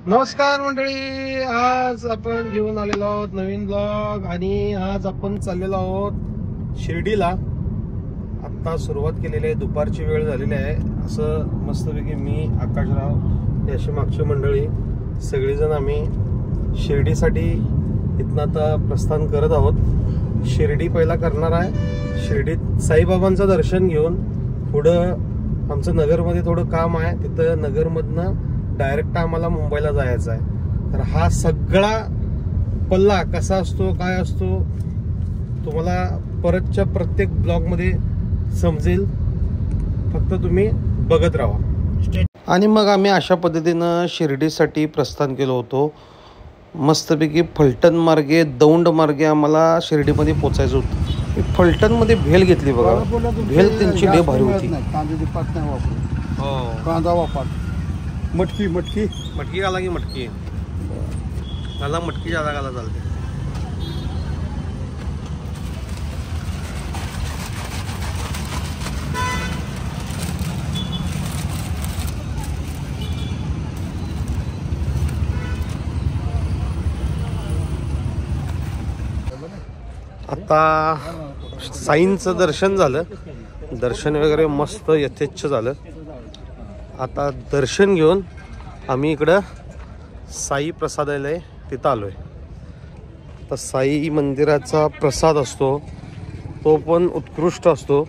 नमस्कार मंडळी, आज आपण घेऊन आलेलो आहोत नवीन ब्लॉग आणि आज आपण चाललेलो आहोत शिर्डीला. आता सुरुवात केलेली आहे, दुपारची वेळ झालेली आहे. असं मस्तपैकी मी, आकाशराव, याशी मागची मंडळी सगळीजण आम्ही शिर्डीसाठी इथनं आता प्रस्थान करत आहोत. शिर्डी पहिला करणार आहे. शिर्डीत साईबाबांचं दर्शन घेऊन पुढं आमचं नगरमध्ये थोडं काम आहे, तिथं नगरमधनं डायरेक्ट आम्हाला मुंबईला जायचं आहे. तर हा सगळा पल्ला कसा असतो, काय असतो, तुम्हाला परतच्या प्रत्येक ब्लॉगमध्ये समजेल. फक्त तुम्ही बघत राहा. आणि मग आम्ही अशा पद्धतीनं शिर्डीसाठी प्रस्थान केलो होतो. मस्तपैकी फलटण मार्गे, दौंड मार्गे आम्हाला शिर्डीमध्ये पोचायचं होतं. फलटणमध्ये भेल घेतली बघा. भेल त्यांची लय भारी होती. कांदा वापर, मटकी मटकी मटकी घाला की मटकी घाला, मटकी ज्यादा घाला चालते. आता साईंचं दर्शन झालं. दर्शन वगैरे मस्त यथेच्छ झालं. आता दर्शन घेऊन आम्ही इकडं साई प्रसादालय तिथं आलो आहे. तर साई मंदिराचा प्रसाद असतो तो पण उत्कृष्ट असतो.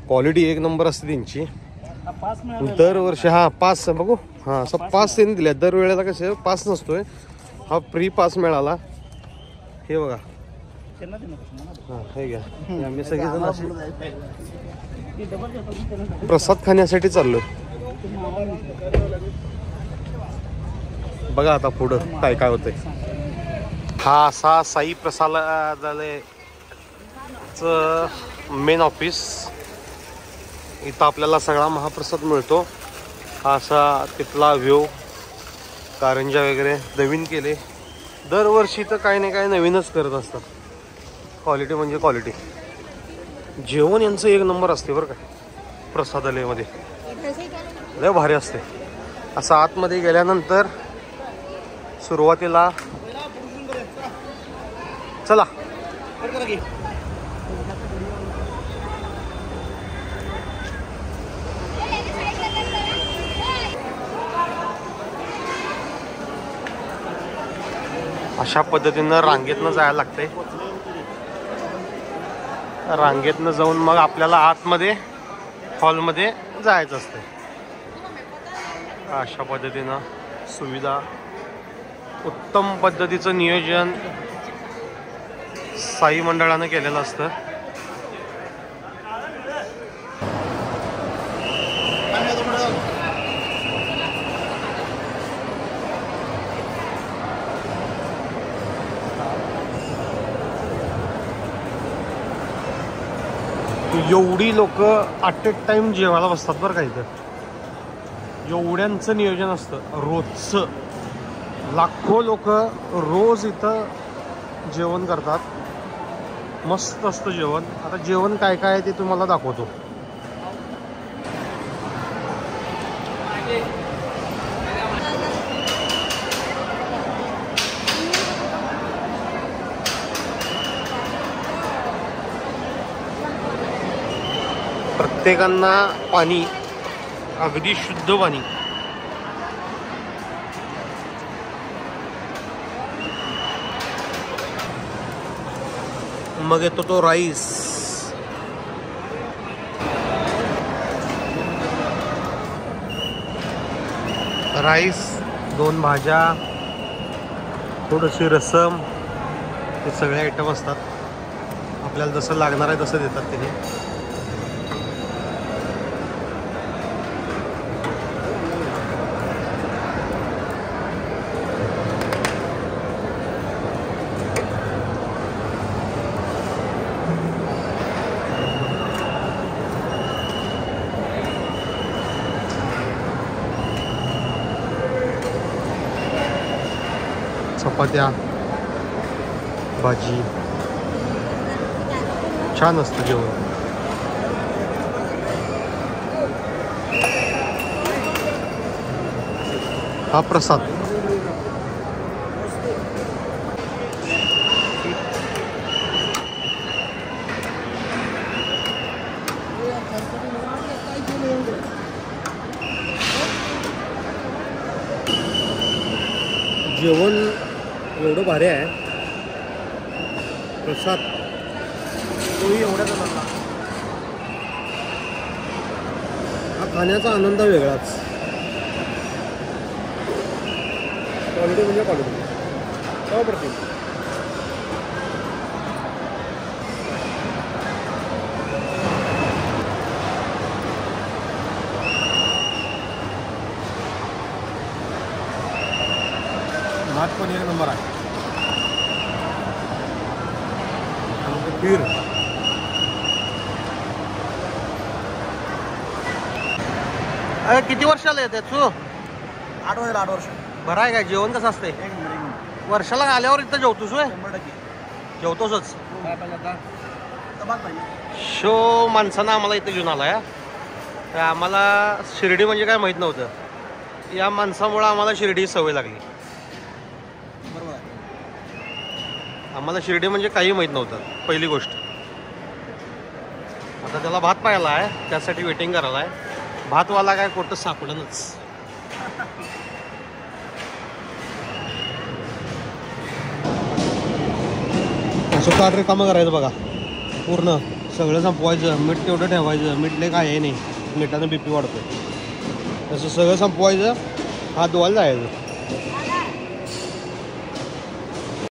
क्वालिटी एक नंबर असते त्यांची. दरवर्षी हा पास बघू, हां असं पास त्यांनी दिल्या. दरवेळेला कसं पास नसतोय, हा फ्री पास मिळाला. हे बघा, हां हे घ्या. आम्ही सगळेजण असे प्रसाद खाण्यासाठी चाललो. बघा आता पुढं काय काय होतंय. हा असा साई प्रसादालयचं मेन ऑफिस. इथं आपल्याला सगळा महाप्रसाद मिळतो. हा असा तिथला व्ह्यू, कारंजा वगैरे नवीन केले. दरवर्षी तर काही नाही काही नवीनच करत असतात. क्वालिटी म्हणजे क्वालिटी. जेवण यांचं एक नंबर असते बरं का. प्रसादालयमध्ये लय भारी असते. असं आतमध्ये गेल्यानंतर सुरुवातीला चला अशा पद्धतीनं रांगेतनं जायला लागते. रांगेतनं जाऊन मग आपल्याला आतमध्ये हॉलमध्ये जायचं असते. अशा पद्धतीनं सुविधा, उत्तम पद्धतीचं नियोजन साई मंडळानं केलेलं असतं. एवढी लोक ॲट ए टाइम जेवायला बसतात बरं का. इथं एवढ्यांचं नियोजन असतं रोजचं. लाखो लोक रोज इथं जेवण करतात. मस्त असतं जेवण. आता जेवण काय काय आहे ते तुम्हाला दाखवतो. प्रत्येकांना पाणी, अगदी शुद्ध पाणी. मग येतो तो राईस. राईस, 2 भाज्या, थोडीशी रसम, हे सगळे आयटम असतात. आपल्याला जसं लागणार आहे तसं देतात ते. चपात्या, भाजी, छान असतं जेवण. हा प्रसाद जेवण एवढं भारी आहे, प्रसाद तोही एवढ्या जणांना. हा खाण्याचा आनंद वेगळाच. क्वालिटी म्हणजे क्वालिटी काय पडते. भात पण एक नंबर आहे. खीर किती वर्षाला येते तू? 8 वर्ष. बरं आहे काय? जेवण कसं असते? वर्षाला आल्यावर इथं जेवतोस होय? 100%. जेवतोसच. काय पाहिजे आता? शो माणसानं आम्हाला इथं घेऊन आला. तर आम्हाला शिर्डी म्हणजे काय माहीत नव्हतं. या माणसामुळं आम्हाला शिर्डी सवय लागली. बरोबर. आम्हाला शिर्डी म्हणजे काही माहीत नव्हतं पहिली गोष्ट. आता त्याला भात पाहिला आहे, त्यासाठी वेटिंग करायला आहे. भातवाला काय कुठं सापडणच. असं काढरे कामं करायचं बघा. पूर्ण सगळं संपवायचं. मीठ तेवढं ठेवायचं. मीठ लय काय आहे नाही, मिठानं BP वाढतं. तसं सगळं संपवायचं. हात धुवायला जायचं.